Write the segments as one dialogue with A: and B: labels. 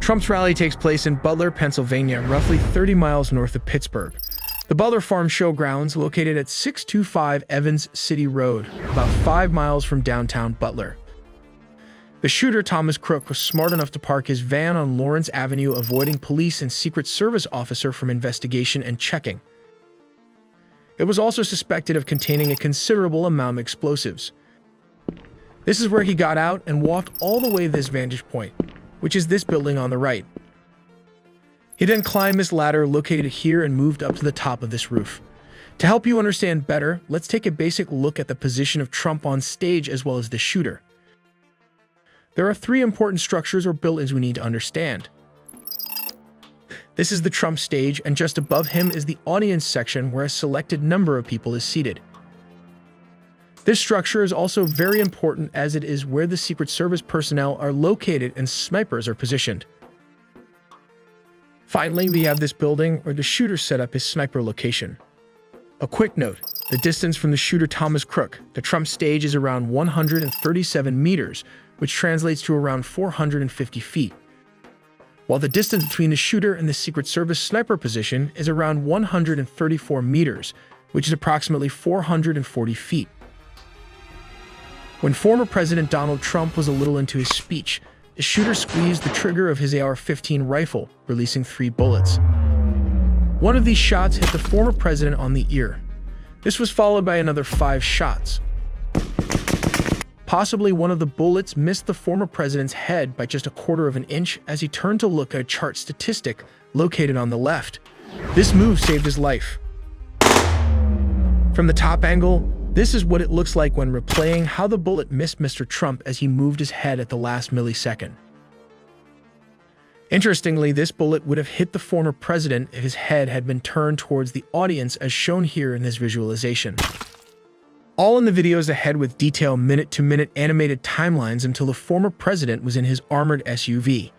A: Trump's rally takes place in Butler, Pennsylvania, roughly 30 miles north of Pittsburgh. The Butler Farm Showgrounds, located at 625 Evans City Road, about 5 miles from downtown Butler. The shooter, Thomas Crook, was smart enough to park his van on Lawrence Avenue, avoiding police and Secret Service officer from investigation and checking. It was also suspected of containing a considerable amount of explosives. This is where he got out and walked all the way to this vantage point, which is this building on the right. He then climbed this ladder located here and moved up to the top of this roof. To help you understand better, let's take a basic look at the position of Trump on stage as well as the shooter. There are 3 important structures or buildings we need to understand. This is the Trump stage, and just above him is the audience section where a selected number of people is seated. This structure is also very important as it is where the Secret Service personnel are located and snipers are positioned. Finally, we have this building where the shooter set up his sniper location. A quick note, the distance from the shooter Thomas Crook, the Trump stage, is around 137 meters, which translates to around 450 feet. While the distance between the shooter and the Secret Service sniper position is around 134 meters, which is approximately 440 feet. When former President Donald Trump was a little into his speech, the shooter squeezed the trigger of his AR-15 rifle, releasing 3 bullets. One of these shots hit the former president on the ear. This was followed by another 5 shots. Possibly one of the bullets missed the former president's head by just a quarter of an inch as he turned to look at a chart statistic located on the left. This move saved his life. From the top angle, this is what it looks like when replaying how the bullet missed Mr. Trump as he moved his head at the last millisecond. Interestingly, this bullet would have hit the former president if his head had been turned towards the audience as shown here in this visualization. All in the videos ahead with detailed minute-to-minute animated timelines until the former president was in his armored SUV.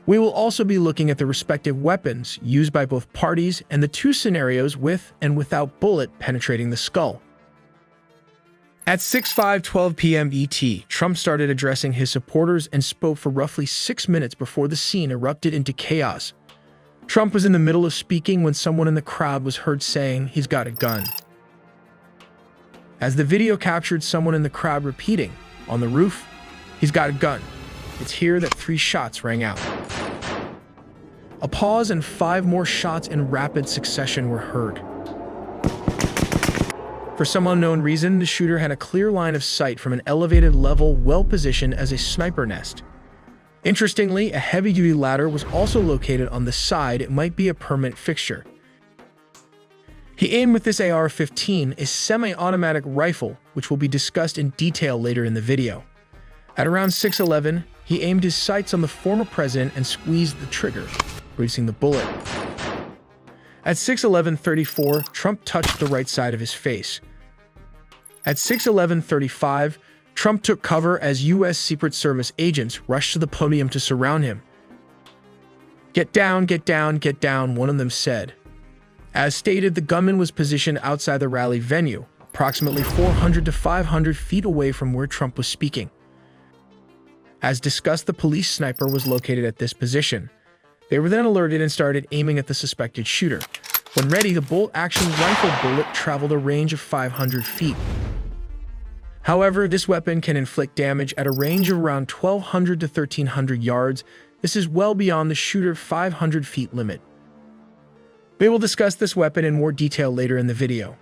A: We will also be looking at the respective weapons used by both parties and the 2 scenarios with and without bullet penetrating the skull. At 6:12 p.m. ET, Trump started addressing his supporters and spoke for roughly 6 minutes before the scene erupted into chaos. Trump was in the middle of speaking when someone in the crowd was heard saying, "He's got a gun." As the video captured someone in the crowd repeating, "On the roof, he's got a gun." It's here that 3 shots rang out. A pause and 5 more shots in rapid succession were heard. For some unknown reason, the shooter had a clear line of sight from an elevated level well-positioned as a sniper nest. Interestingly, a heavy-duty ladder was also located on the side. It might be a permanent fixture. He aimed with this AR-15, a semi-automatic rifle, which will be discussed in detail later in the video. At around 6:11, he aimed his sights on the former president and squeezed the trigger, releasing the bullet. At 6:11:34, Trump touched the right side of his face. At 6:11:35, Trump took cover as U.S. Secret Service agents rushed to the podium to surround him. "Get down, get down, get down," one of them said. As stated, the gunman was positioned outside the rally venue, approximately 400 to 500 feet away from where Trump was speaking. As discussed, the police sniper was located at this position. They were then alerted and started aiming at the suspected shooter. When ready, the bolt-action rifle bullet traveled a range of 500 feet. However, this weapon can inflict damage at a range of around 1,200 to 1,300 yards. This is well beyond the shooter's 500 feet limit. We will discuss this weapon in more detail later in the video.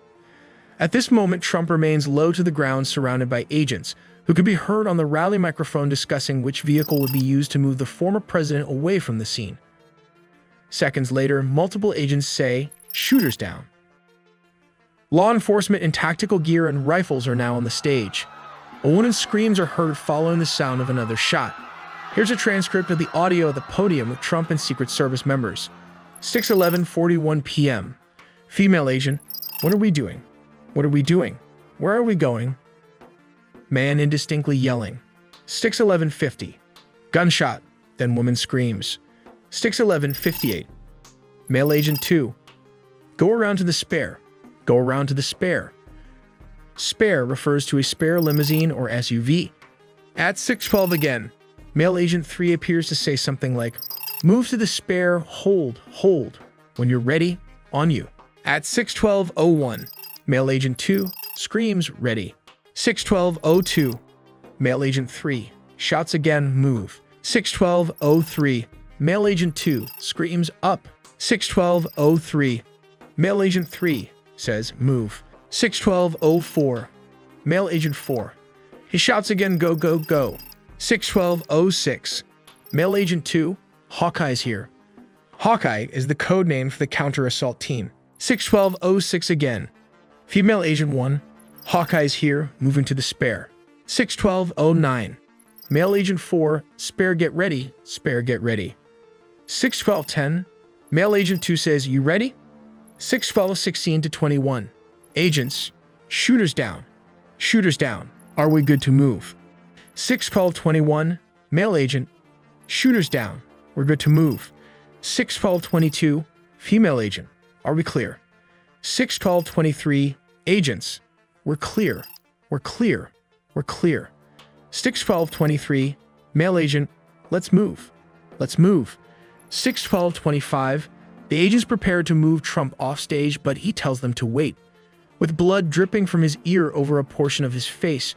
A: At this moment, Trump remains low to the ground surrounded by agents, who could be heard on the rally microphone discussing which vehicle would be used to move the former president away from the scene. Seconds later, multiple agents say, "Shooters down." Law enforcement in tactical gear and rifles are now on the stage. A woman's screams are heard following the sound of another shot. Here's a transcript of the audio at the podium with Trump and Secret Service members. 6:11:41 p.m. Female agent, "What are we doing? What are we doing? Where are we going?" Man indistinctly yelling. 6:11:50. Gunshot, then woman screams. 6:11:58. Male agent 2. "Go around to the spare. Go around to the spare." Spare refers to a spare limousine or SUV. At 6:12 again, male agent 3 appears to say something like, Move to the spare, hold. When you're ready, on you. At 6:12:01, Male Agent 2 screams, ready. 6:12:02, Male Agent 3 shouts again, move. 6:12:03, Male Agent 2 screams, up. 6:12:03, Male Agent 3 says, move. 6:12:04, Male Agent 4. He shouts again, go. 6:12:06, Male Agent 2, Hawkeye's here. Hawkeye is the code name for the counter-assault team. 6:12:06 again. Female Agent 1, Hawkeye's here, moving to the spare. 6:12:09. Male Agent 4, spare get ready. 6:12:10. Male Agent 2 says, you ready? 6:12:16 to 21. Agents, shooters down. Are we good to move? 6:12:21. Male Agent, shooters down. We're good to move. 6:12:22. Female Agent, are we clear? 6:12:23. Agents, we're clear. 6:12:23. Male Agent, let's move. 6:12:25. The agents prepare to move Trump off stage, but he tells them to wait. With blood dripping from his ear over a portion of his face,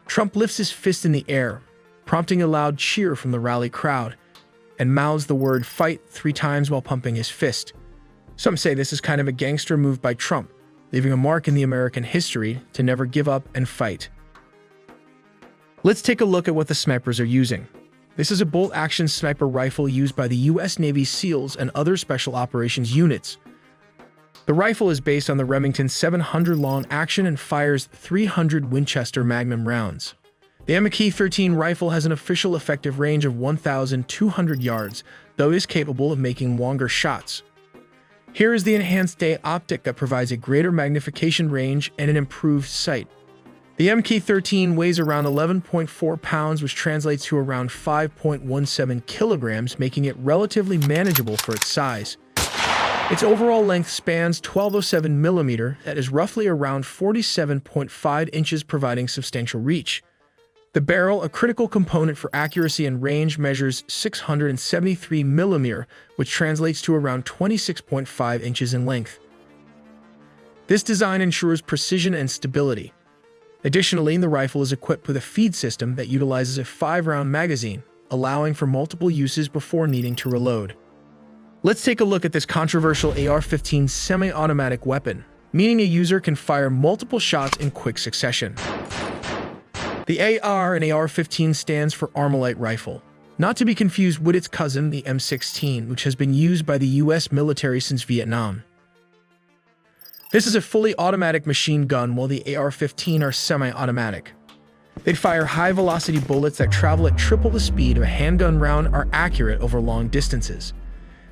A: Trump lifts his fist in the air, prompting a loud cheer from the rally crowd, and mouths the word fight 3 times while pumping his fist. Some say this is kind of a gangster move by Trump, leaving a mark in the American history to never give up and fight. Let's take a look at what the snipers are using. This is a bolt-action sniper rifle used by the U.S. Navy SEALs and other special operations units. The rifle is based on the Remington 700 long-action and fires 300 Winchester Magnum rounds. The MK-13 rifle has an official effective range of 1,200 yards, though it is capable of making longer shots. Here is the enhanced day optic that provides a greater magnification range and an improved sight. The MK-13 weighs around 11.4 pounds, which translates to around 5.17 kilograms, making it relatively manageable for its size. Its overall length spans 1207 millimeter, that is roughly around 47.5 inches, providing substantial reach. The barrel, a critical component for accuracy and range, measures 673 millimeter, which translates to around 26.5 inches in length. This design ensures precision and stability. Additionally, the rifle is equipped with a feed system that utilizes a 5-round magazine, allowing for multiple uses before needing to reload. Let's take a look at this controversial AR-15 semi-automatic weapon, meaning a user can fire multiple shots in quick succession. The AR and AR-15 stands for Armalite rifle, not to be confused with its cousin, the M16, which has been used by the U.S. military since Vietnam. This is a fully automatic machine gun, while the AR-15 are semi-automatic. They fire high-velocity bullets that travel at triple the speed of a handgun round, are accurate over long distances.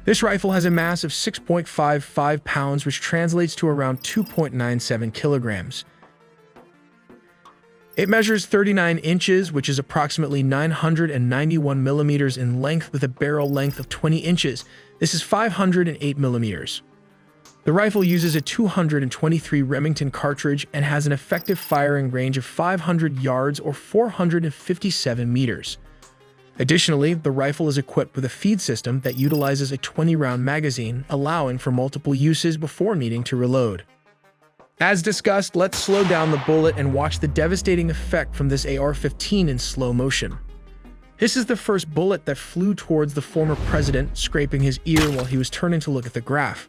A: This rifle has a mass of 6.55 pounds, which translates to around 2.97 kilograms. It measures 39 inches, which is approximately 991 millimeters in length, with a barrel length of 20 inches. This is 508 millimeters. The rifle uses a 223 Remington cartridge and has an effective firing range of 500 yards or 457 meters. Additionally, the rifle is equipped with a feed system that utilizes a 20-round magazine, allowing for multiple uses before needing to reload. As discussed, let's slow down the bullet and watch the devastating effect from this AR-15 in slow motion. This is the first bullet that flew towards the former president, scraping his ear while he was turning to look at the graph.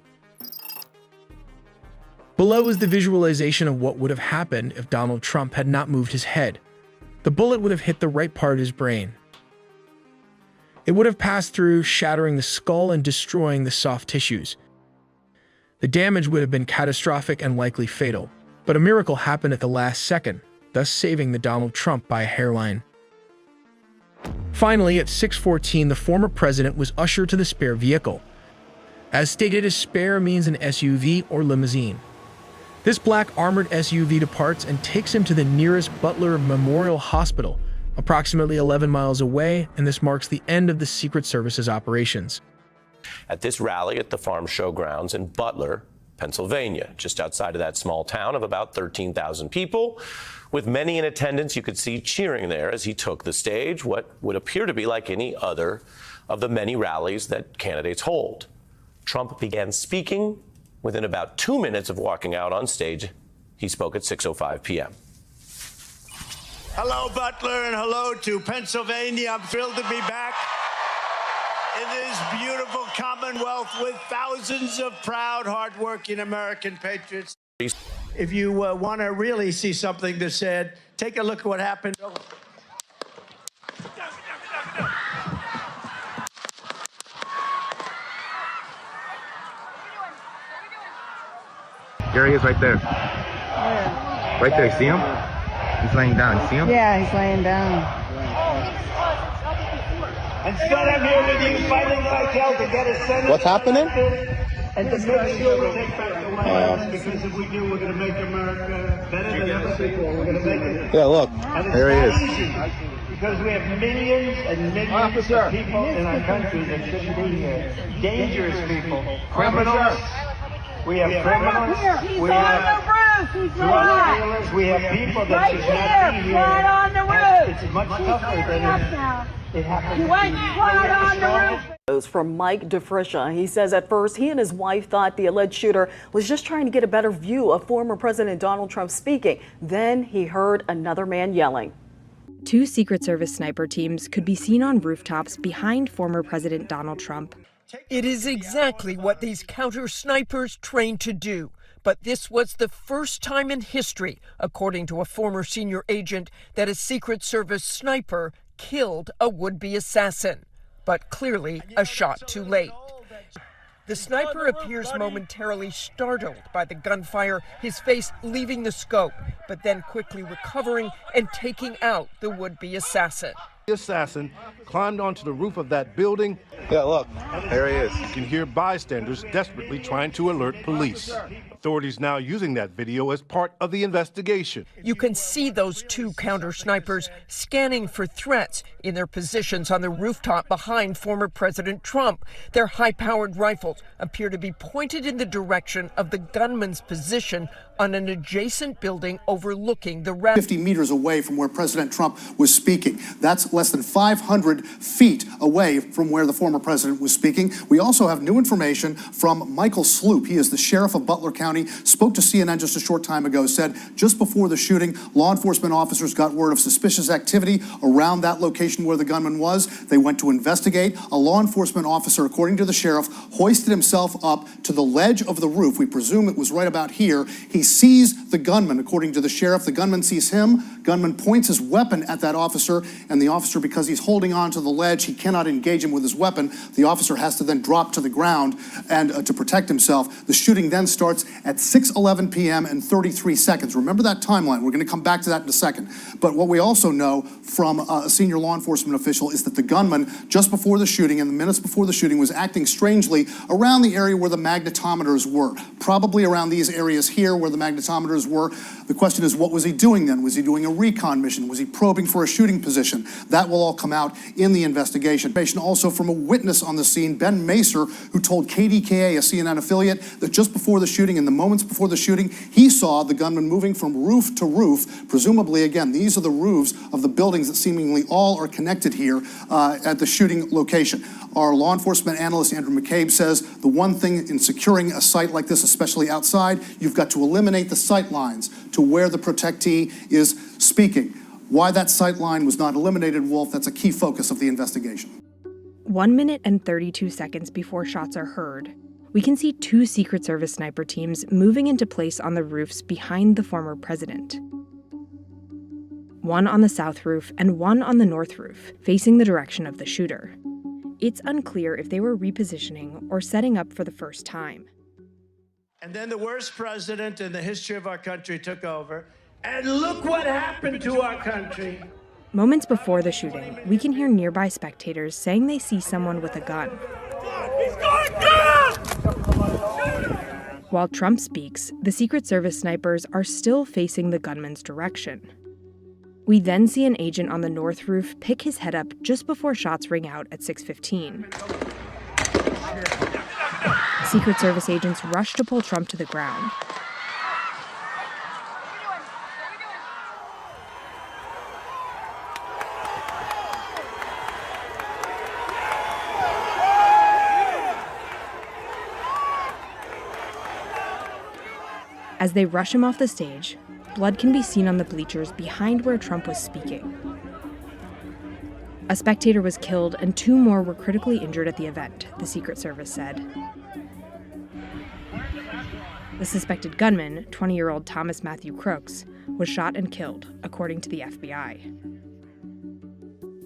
A: Below is the visualization of what would have happened if Donald Trump had not moved his head. The bullet would have hit the right part of his brain. It would have passed through, shattering the skull and destroying the soft tissues. The damage would have been catastrophic and likely fatal, but a miracle happened at the last second, thus saving the Donald Trump by a hairline. Finally, at 6:14, the former president was ushered to the spare vehicle. As stated, a spare means an SUV or limousine. This black armored SUV departs and takes him to the nearest Butler Memorial Hospital, approximately 11 miles away, and this marks the end of the Secret Service's operations.
B: At this rally at the Farm Show grounds in Butler, Pennsylvania, just outside of that small town of about 13,000 people. With many in attendance, you could see cheering there as he took the stage, what would appear to be like any other of the many rallies that candidates hold. Trump began speaking. Within about 2 minutes of walking out on stage, he spoke at 6:05 p.m.
C: Hello, Butler, and hello to Pennsylvania. I'm thrilled to be back in this beautiful Commonwealth with thousands of proud, hardworking American patriots. If you want to really see something that's said, take a look at what happened.
D: There he is right there.
E: Where?
D: Right there, see him? He's laying down, you see him?
E: Yeah, he's laying down.
C: Instead, I'm here with you fighting like hell to get a Senate.
D: What's happening?
C: And to make sure we take back the White House, because if we do, we're going to make America better than ever before. We're going to make it.
D: Yeah, look, there he is.
C: Easy, because we have millions and millions of people in our country that shouldn't be here. Dangerous people, criminals. We have criminals. We have drug dealers. We have people that should not be here.
F: Right on the roof.
C: It's much tougher than it happens.
F: You went right on the roof.
G: From Mike DeFriscia. He says at first he and his wife thought the alleged shooter was just trying to get a better view of former President Donald Trump speaking. Then he heard another man yelling.
H: 2 Secret Service sniper teams could be seen on rooftops behind former President Donald Trump.
I: It is exactly what these counter snipers trained to do. But this was the first time in history, according to a former senior agent, that a Secret Service sniper killed a would-be assassin. But clearly a shot too late. The sniper appears momentarily startled by the gunfire, his face leaving the scope, but then quickly recovering and taking out the would-be assassin.
J: The assassin climbed onto the roof of that building.
D: Yeah, look, there he is.
J: You can hear bystanders desperately trying to alert police. Authorities now using that video as part of the investigation.
I: You can see those 2 counter snipers scanning for threats in their positions on the rooftop behind former President Trump. Their high-powered rifles appear to be pointed in the direction of the gunman's position on an adjacent building overlooking the rally.
K: 50 meters away from where President Trump was speaking. That's less than 500 feet away from where the former president was speaking. We also have new information from Michael Sloop. He is the sheriff of Butler County, spoke to CNN just a short time ago, said just before the shooting, law enforcement officers got word of suspicious activity around that location where the gunman was. They went to investigate. A law enforcement officer, according to the sheriff, hoisted himself up to the ledge of the roof. We presume it was right about here. He sees the gunman, according to the sheriff. The gunman sees him. Gunman points his weapon at that officer, and the officer, because he's holding on to the ledge, he cannot engage him with his weapon. The officer has to then drop to the ground and to protect himself. The shooting then starts at 6:11 p.m. and 33 seconds. Remember that timeline. We're going to come back to that in a second. But what we also know from a senior law enforcement official is that the gunman, just before the shooting and the minutes before the shooting, was acting strangely around the area where the magnetometers were, probably around these areas here where the magnetometers were. The question is, what was he doing then? Was he doing a recon mission? Was he probing for a shooting position? That will all come out in the investigation. Also from a witness on the scene, Ben Macer, who told KDKA, a CNN affiliate, that just before the shooting, in the moments before the shooting, he saw the gunman moving from roof to roof. Presumably, again, these are the roofs of the buildings that seemingly all are connected here at the shooting location. Our law enforcement analyst, Andrew McCabe, says the one thing in securing a site like this, especially outside, you've got to eliminate the sight lines to where the protectee is speaking. Why that sight line was not eliminated, Wolf, that's a key focus of the investigation.
H: 1 minute and 32 seconds before shots are heard, we can see 2 Secret Service sniper teams moving into place on the roofs behind the former president. One on the south roof and one on the north roof, facing the direction of the shooter. It's unclear if they were repositioning or setting up for the first time.
C: And then the worst president in the history of our country took over. And look what happened to our country.
H: Moments before the shooting, we can hear nearby spectators saying they see someone with a gun.
F: He's going down!
H: While Trump speaks, the Secret Service snipers are still facing the gunman's direction. We then see an agent on the north roof pick his head up just before shots ring out at 6:15. Secret Service agents rushed to pull Trump to the ground. As they rush him off the stage, blood can be seen on the bleachers behind where Trump was speaking. A spectator was killed and 2 more were critically injured at the event, the Secret Service said. The suspected gunman, 20-year-old Thomas Matthew Crooks, was shot and killed, according to the FBI.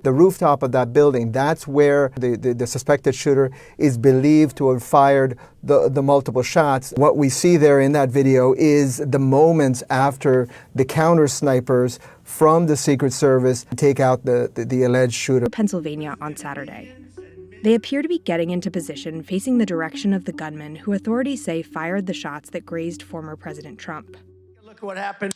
L: The rooftop of that building, that's where the suspected shooter is believed to have fired the multiple shots. What we see there in that video is the moments after the counter snipers from the Secret Service take out the alleged shooter.
H: Pennsylvania on Saturday. They appear to be getting into position facing the direction of the gunman who authorities say fired the shots that grazed former President Trump.
C: Look what happened.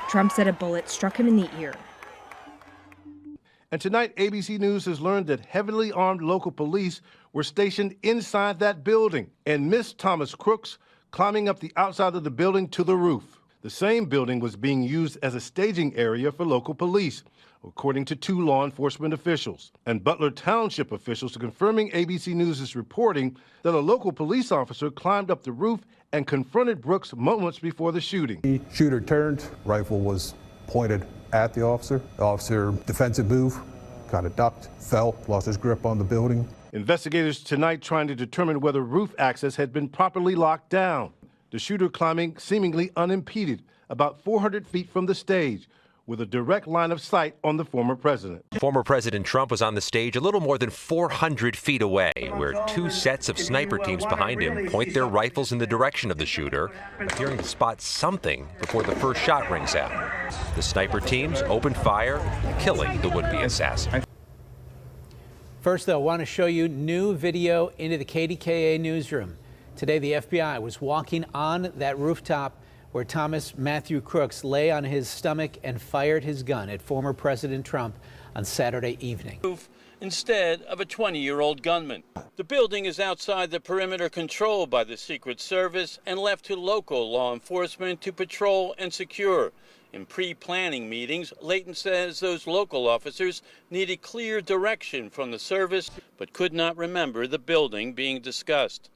H: Trump said a bullet struck him in the ear.
J: And tonight, ABC News has learned that heavily armed local police were stationed inside that building and missed Thomas Crooks climbing up the outside of the building to the roof. The same building was being used as a staging area for local police, according to 2 law enforcement officials. And Butler Township officials are confirming ABC News' reporting that a local police officer climbed up the roof and confronted Brooks moments before the shooting.
M: The shooter turned, rifle was pointed at the officer. The officer, defensive move, kind of ducked, fell, lost his grip on the building.
J: Investigators tonight trying to determine whether roof access had been properly locked down. The shooter climbing seemingly unimpeded, about 400 feet from the stage, with a direct line of sight on the former president.
N: Former President Trump was on the stage a little more than 400 feet away, where 2 sets of sniper teams behind him point their rifles in the direction of the shooter, appearing to spot something before the first shot rings out. The sniper teams opened fire, killing the would-be assassin.
O: First, though, I want to show you new video into the KDKA newsroom. Today, the FBI was walking on that rooftop where Thomas Matthew Crooks lay on his stomach and fired his gun at former President Trump on Saturday evening.
P: Instead of a 20-year-old gunman. The building is outside the perimeter controlled by the Secret Service and left to local law enforcement to patrol and secure. In pre-planning meetings, Layton says those local officers needed clear direction from the service, but could not remember the building being discussed.